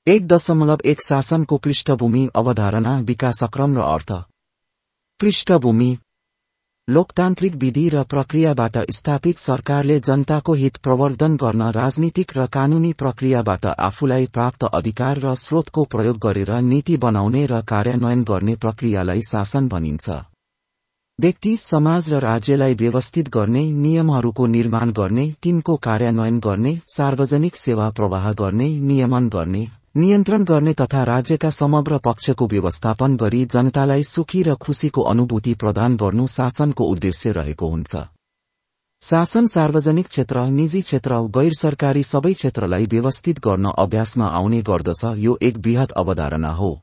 1.1 शासनको पृष्ठभूमि अवधारणा विकासक्रम र अर्थ। पृष्ठभूमि लोकतान्त्रिक विधि र प्रक्रियाबाट स्थापित सरकारले जनताको हित प्रवर्धन गर्न राजनीतिक र कानूनी प्रक्रियाबाट आफूलाई प्राप्त अधिकार र स्रोतको प्रयोग गरेर नीति बनाउने र कार्यान्वयन गर्ने प्रक्रियालाई शासन भनिन्छ। व्यक्ति, समाज र राज्यलाई व्यवस्थित गर्ने, नियमहरूको निर्माण गर्ने, तिनको कार्यान्वयन गर्ने, सार्वजनिक सेवा प्रवाह गर्ने, नियमन गर्ने, नियन्त्रण गर्ने तथा राज्यका समग्र पक्षको व्यवस्थापन गरी जनतालाई सुखी र खुशीको अनुभूति प्रदान गर्नु शासनको उद्देश्य रहेको हुन्छ। शासन सार्वजनिक क्षेत्र, निजी क्षेत्र, गैर सरकारी सबै क्षेत्रलाई व्यवस्थित गर्न अभ्यासमा आउने गर्दछ। यो एक बृहत अवधारणा हो।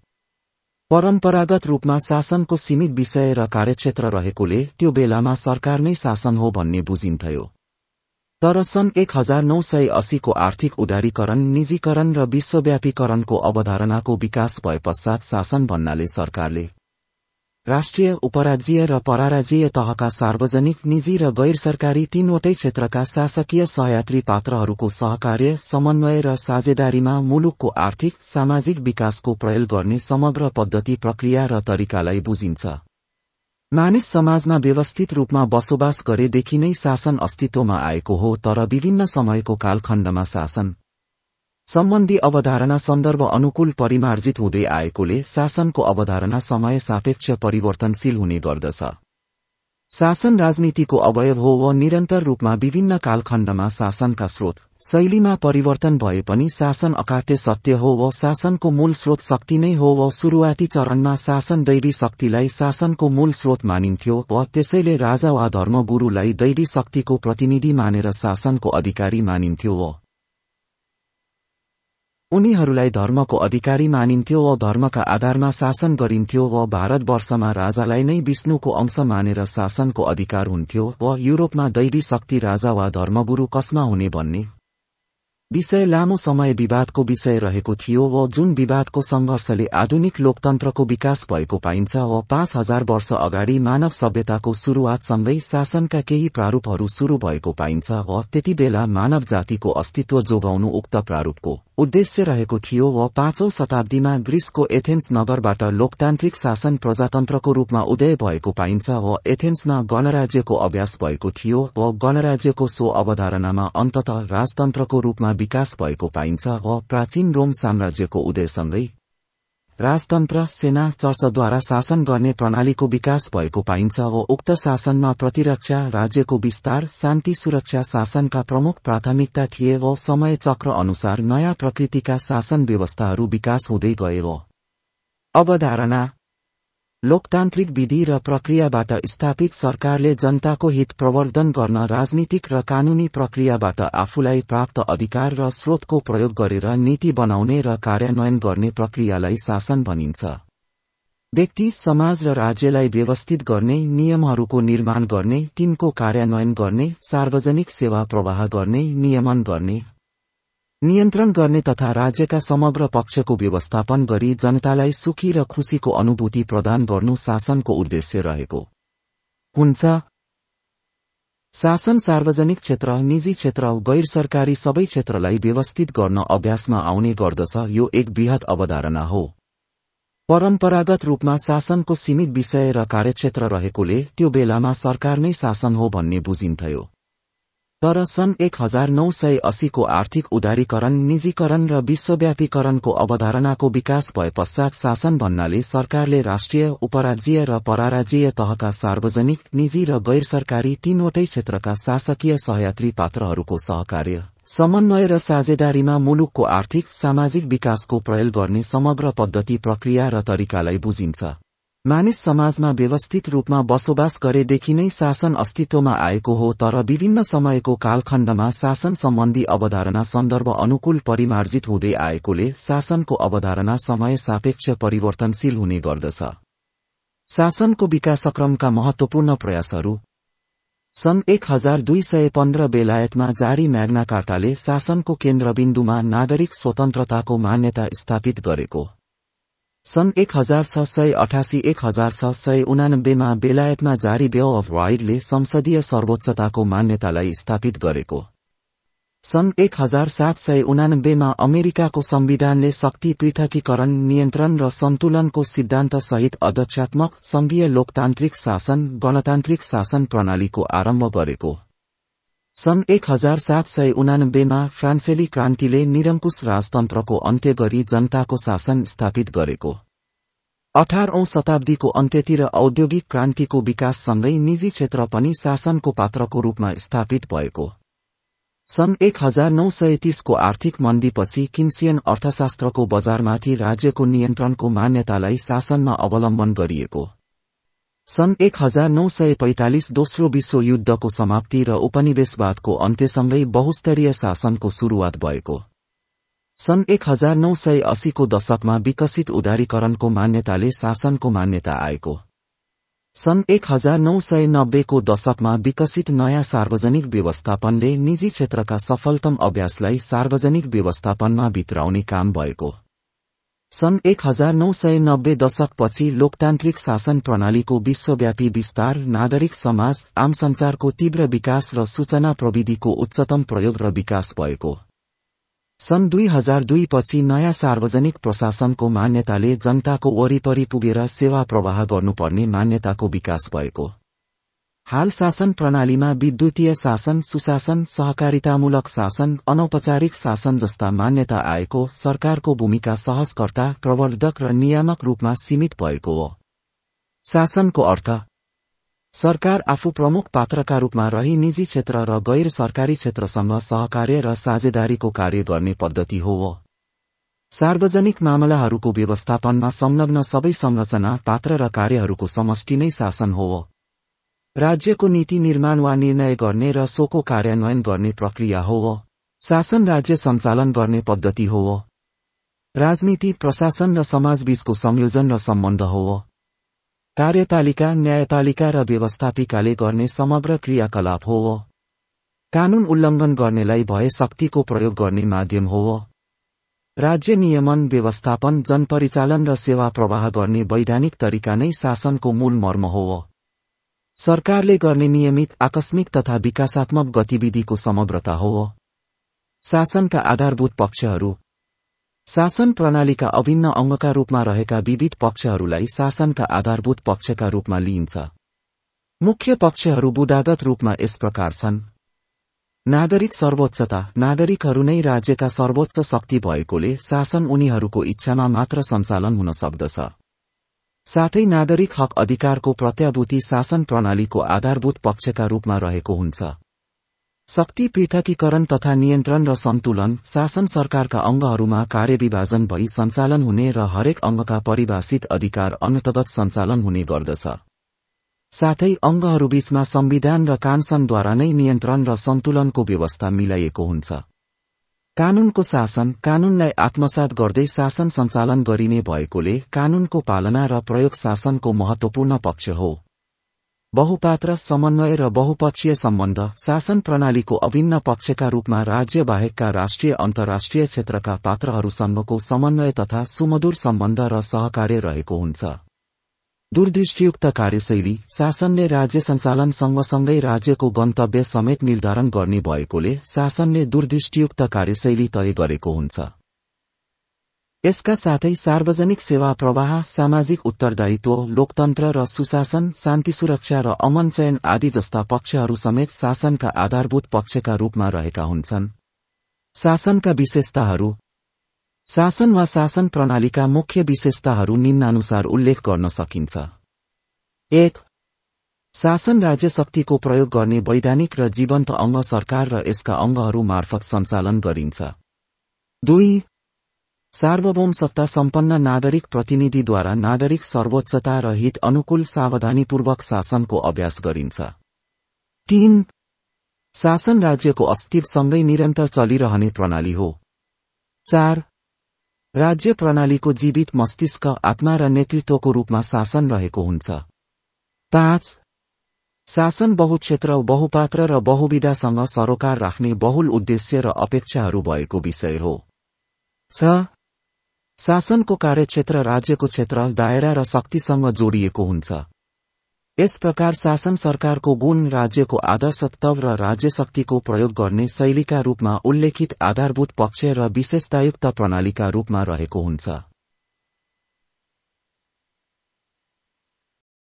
परम्परागत रूपमा शासनको सीमित विषय र कार्यक्षेत्र रहेकोले त्यो बेलामा सरकार नै शासन हो भन्ने बुझिन्थ्यो। तर सन् 1980 को आर्थिक उदारीकरण, निजीकरण र विश्वव्यापीकरणको अवधारणाको विकास भएपश्चात शासन भन्नाले सरकारले राष्ट्रिय, उपराज्यीय र पराराज्यीय तहका सार्वजनिक, निजी र गैर सरकारी तीनवटै क्षेत्रका शासकीय सहयात्री पात्रहरूको सहकार्य, समन्वय र साझेदारीमा मुलुकको आर्थिक, सामाजिक विकासको प्रयोग गर्ने समग्र पद्धति, प्रक्रिया र तरिकालाई बुझिन्छ। मानिस समाजमा व्यवस्थित रूपमा बसोबास गरेदेखि नै शासन अस्तित्वमा आएको हो, तर विभिन्न समयको कालखण्डमा शासन सम्बन्धी अवधारणा सन्दर्भ अनुकूल परिमार्जित हुँदै आएकोले शासनको अवधारणा समय सापेक्ष परिवर्तनशील हुने गर्दछ। शासन राजनीतिको अवयव हो व निरन्तर रूपमा विभिन्न कालखण्डमा शासनका स्रोत, शैलीमा परिवर्तन भए पनि शासन अकाट्य सत्य हो व शासनको मूल स्रोत शक्ति नै हो व सुरुवाती चरणमा शासन दैवी शक्तिलाई शासनको मूल स्रोत मानिन्थ्यो व त्यसैले राजा वा धर्मगुरुलाई दैवी शक्तिको प्रतिनिधि मानेर शासनको अधिकारी मानिन्थ्यो व उनीहरूलाई धर्मको अधिकारी मानिन्थ्यो व धर्मका आधारमा शासन गरिन्थ्यो व भारतवर्षमा राजालाई नै विष्णुको अंश मानेर शासनको अधिकार हुन्थ्यो व युरोपमा दैवी शक्ति राजा वा धर्मगुरु कसमा हुने भन्ने विषय लामो समय विवादको विषय रहेको थियो व जुन विवादको संघर्षले आधुनिक लोकतन्त्रको विकास भएको पाइन्छ व 5000 वर्ष अगाडि मानव सभ्यताको सुरुवातसँगै शासनका केही प्रारूपहरू सुरु भएको पाइन्छ व त्यति बेला मानव जातिको अस्तित्व जोगाउनु उक्त प्रारूपको उद्देश्य रहेको थियो व 5औं शताब्दीमा ग्रीसको एथेन्स नगरबाट लोकतान्त्रिक शासन प्रजातन्त्रको रूपमा उदय भएको पाइन्छ व एथेन्समा गणराज्यको अभ्यास भएको थियो व गणराज्यको सो अवधारणामा अन्ततः राजतन्त्रको रूपमा विकास भएको पाइन्छ व प्राचीन रोम साम्राज्यको उदयसँगै राजतन्त्र, सेना, चर्चद्वारा शासन गर्ने प्रणालीको विकास भएको पाइन्छ व उक्त शासनमा प्रतिरक्षा, राज्यको विस्तार, शान्ति, सुरक्षा शासनका प्रमुख प्राथमिकता थिए व समय चक्र अनुसार नयाँ प्रकृतिका शासन व्यवस्थाहरू विकास हुँदै गए व अवधारणा लोकतान्त्रिक विधि र प्रक्रियाबाट स्थापित सरकारले जनताको हित प्रवर्धन गर्न राजनीतिक र कानूनी प्रक्रियाबाट आफूलाई प्राप्त अधिकार र स्रोतको प्रयोग गरेर नीति बनाउने र कार्यान्वयन गर्ने प्रक्रियालाई शासन भनिन्छ। व्यक्ति, समाज र राज्यलाई व्यवस्थित गर्ने, नियमहरूको निर्माण गर्ने, तिनको कार्यान्वयन गर्ने, सार्वजनिक सेवा प्रवाह गर्ने, नियमन गर्ने, नियन्त्रण गर्ने तथा राज्यका समग्र पक्षको व्यवस्थापन गरी जनतालाई सुखी र खुशीको अनुभूति प्रदान गर्नु शासनको उद्देश्य रहेको हुन्छ। शासन सार्वजनिक क्षेत्र, निजी क्षेत्र, गैर सरकारी सबै क्षेत्रलाई व्यवस्थित गर्न अभ्यासमा आउने गर्दछ। यो एक बृहत अवधारणा हो। परम्परागत रूपमा शासनको सीमित विषय र कार्यक्षेत्र रहेकोले त्यो बेलामा सरकार नै शासन हो भन्ने बुझिन्थ्यो। तर सन् 1980 को आर्थिक उदारीकरण, निजीकरण र विश्वव्यापीकरणको अवधारणाको विकास भएपश्चात शासन भन्नाले सरकारले राष्ट्रिय, उपराज्यीय र पराराज्यीय तहका सार्वजनिक, निजी र गैर सरकारी तीनवटै क्षेत्रका शासकीय सहयात्री पात्रहरूको सहकार्य, समन्वय र साझेदारीमा मुलुकको आर्थिक, सामाजिक विकासको प्रयोग गर्ने समग्र पद्धति, प्रक्रिया र तरिकालाई बुझिन्छ। मानिस समाजमा व्यवस्थित रूपमा बसोबास गरेदेखि नै शासन अस्तित्वमा आएको हो, तर विभिन्न समयको कालखण्डमा शासन सम्बन्धी अवधारणा सन्दर्भ अनुकूल परिमार्जित हुँदै आएकोले शासनको अवधारणा समय सापेक्ष परिवर्तनशील हुने गर्दछ। शासनको विकासक्रमका महत्वपूर्ण प्रयासहरू सन् 1215 बेलायतमा जारी म्याग्ना कार्टाले शासनको केन्द्रबिन्दुमा नागरिक स्वतन्त्रताको मान्यता स्थापित गरेको। सन् 1688-1689 मा बेलायतमा जारी बिल अफ राइट्सले संसदीय सर्वोच्चताको मान्यतालाई स्थापित गरेको। सन् 1789 मा अमेरिकाको संविधानले शक्ति पृथकीकरण, नियन्त्रण र सन्तुलनको सिद्धान्त सहित अध्यक्षात्मक संघीय लोकतान्त्रिक शासन गणतान्त्रिक शासन प्रणालीको आरम्भ गरेको। सन् 1789 मा फ्रान्सेली क्रान्तिले निरङ्कुश राजतन्त्रको अन्त्य गरी जनताको शासन स्थापित गरेको। 18औं शताब्दीको अन्त्यतिर औद्योगिक क्रान्तिको विकाससँगै निजी क्षेत्र पनि शासनको पात्रको रूपमा स्थापित भएको। सन् 1930 को आर्थिक मन्दीपछि किन्सियन अर्थशास्त्रको बजारमाथि राज्यको नियन्त्रणको मान्यतालाई शासनमा अवलम्बन गरिएको। सन् 1945 दोस्रो विश्वयुद्धको समाप्ति र उपनिवेशवादको अन्त्यसँगै बहुस्तरीय शासनको सुरुवात भएको। सन् 1980 को दशकमा विकसित उदारीकरणको मान्यताले शासनको मान्यता आएको। सन् 1990 को दशकमा विकसित नयाँ सार्वजनिक व्यवस्थापनले निजी क्षेत्रका सफलतम अभ्यासलाई सार्वजनिक व्यवस्थापनमा भित्राउने काम भएको। सन् 1990 दशकपछि लोकतान्त्रिक शासन प्रणालीको विश्वव्यापी विस्तार, नागरिक समाज, आम सञ्चारको तीव्र विकास र सूचना प्रविधिको उच्चतम प्रयोग र विकास भएको। सन् 2002 पछि नयाँ सार्वजनिक प्रशासनको मान्यताले जनताको वरिपरि पुगेर सेवा प्रवाह गर्नुपर्ने मान्यताको विकास भएको। हाल शासन प्रणालीमा विद्युतीय शासन, सुशासन, सहकारितामूलक शासन, अनौपचारिक शासन जस्ता मान्यता आएको सरकारको भूमिका सहजकर्ता, प्रवर्धक र नियामक रूपमा सीमित भएको हो। शासनको अर्थ सरकार आफू प्रमुख पात्रका रूपमा रही निजी क्षेत्र र गैर सरकारी क्षेत्रसँग सहकार्य र साझेदारीको कार्य गर्ने पद्धति हो। सार्वजनिक मामलाहरूको व्यवस्थापनमा संलग्न सबै संरचना, पात्र र कार्यहरूको समष्टि नै शासन हो। राज्यको नीति निर्माण वा निर्णय गर्ने र सोको कार्यान्वयन गर्ने प्रक्रिया हो। शासन राज्य सञ्चालन गर्ने पद्धति हो। राजनीति, प्रशासन र समाजबीचको संयोजन र सम्बन्ध हो। कार्यपालिका, न्यायपालिका र व्यवस्थापिकाले गर्ने समग्र क्रियाकलाप हो। कानून उल्लङ्घन गर्नेलाई भए शक्तिको प्रयोग गर्ने माध्यम हो। राज्य नियमन, व्यवस्थापन, जनपरिचालन र सेवा प्रवाह गर्ने वैधानिक तरिका नै शासनको मूल मर्म हो। सरकारले गर्ने नियमित, आकस्मिक तथा विकासात्मक गतिविधिको समग्रता हो। शासनका आधारभूत पक्षहरू शासन प्रणालीका अभिन्न अङ्गका रूपमा रहेका विविध पक्षहरूलाई शासनका आधारभूत पक्षका रूपमा लिइन्छ। मुख्य पक्षहरू बुदागत रूपमा यस प्रकार छन्। नागरिक सर्वोच्चता, नागरिकहरू नै राज्यका सर्वोच्च शक्ति भएकोले शासन उनीहरूको इच्छामा मात्र सञ्चालन हुन सक्दछ। साथै नागरिक हक अधिकारको प्रत्याभूति शासन प्रणालीको आधारभूत पक्षका रूपमा रहेको हुन्छ। शक्ति पृथकीकरण तथा नियन्त्रण र सन्तुलन शासन सरकारका अङ्गहरूमा कार्यविभाजन भई सञ्चालन हुने र हरेक अङ्गका परिभाषित अधिकार अन्तर्गत सञ्चालन हुने गर्दछ। साथै अङ्गहरूबीचमा संविधान र कानूनद्वारा नै नियन्त्रण र सन्तुलनको व्यवस्था मिलाइएको हुन्छ। कानूनको शासन कानूनलाई आत्मसात गर्दै शासन सञ्चालन गरिने भएकोले कानूनको पालना र प्रयोग शासनको महत्त्वपूर्ण पक्ष हो। बहुपात्र, समन्वय र बहुपक्षीय सम्बन्ध शासन प्रणालीको अभिन्न पक्षका रूपमा राज्य बाहेकका राष्ट्रिय अन्तर्राष्ट्रिय क्षेत्रका पात्रहरूसँगको समन्वय तथा सुमधुर सम्बन्ध र सहकार्य रहेको हुन्छ। दूरदृष्टियुक्त कार्यशैली शासनले राज्य सञ्चालन सँगसँगै राज्यको गन्तव्य समेत निर्धारण गर्ने भएकोले शासनले दूरदृष्टियुक्त कार्यशैली तय गरेको हुन्छ। यसका साथै सार्वजनिक सेवा प्रवाह, सामाजिक उत्तरदायित्व, लोकतन्त्र र सुशासन, शान्ति सुरक्षा र अमन चयन आदि जस्ता पक्षहरू समेत शासनका आधारभूत पक्षका रूपमा रहेका हुन्छन्। शासनका विशेषताहरू शासन वा शासन प्रणालीका मुख्य विशेषताहरू निम्नानुसार उल्लेख गर्न सकिन्छ। 1. शासन राज्य शक्तिको प्रयोग गर्ने वैधानिक र जीवन्त अङ्ग सरकार र यसका अङ्गहरू मार्फत सञ्चालन गरिन्छ। 2. सार्वभौम सत्ता सम्पन्न नागरिक प्रतिनिधिद्वारा नागरिक सर्वोच्चता र हित अनुकूल सावधानीपूर्वक शासनको अभ्यास गरिन्छ। 3. शासन राज्यको अस्तित्वसँगै निरन्तर चलिरहने प्रणाली हो। 4. राज्य प्रणालीको जीवित मस्तिष्क, आत्मा र नेतृत्वको रूपमा शासन रहेको हुन्छ। 5. शासन बहुक्षेत्र, बहुपात्र र बहुविधासँग सरोकार राख्ने बहुल उद्देश्य र अपेक्षाहरू भएको विषय हो। 6. शासनको कार्यक्षेत्र राज्यको क्षेत्र, दायरा र शक्तिसँग जोडिएको हुन्छ। यस प्रकार शासन सरकारको गुण राज्यको आदर्शत्व र राज्यशक्तिको प्रयोग गर्ने शैलीका रूपमा उल्लेखित आधारभूत पक्ष र विशेषतायुक्त प्रणालीका रूपमा रहेको हुन्छ।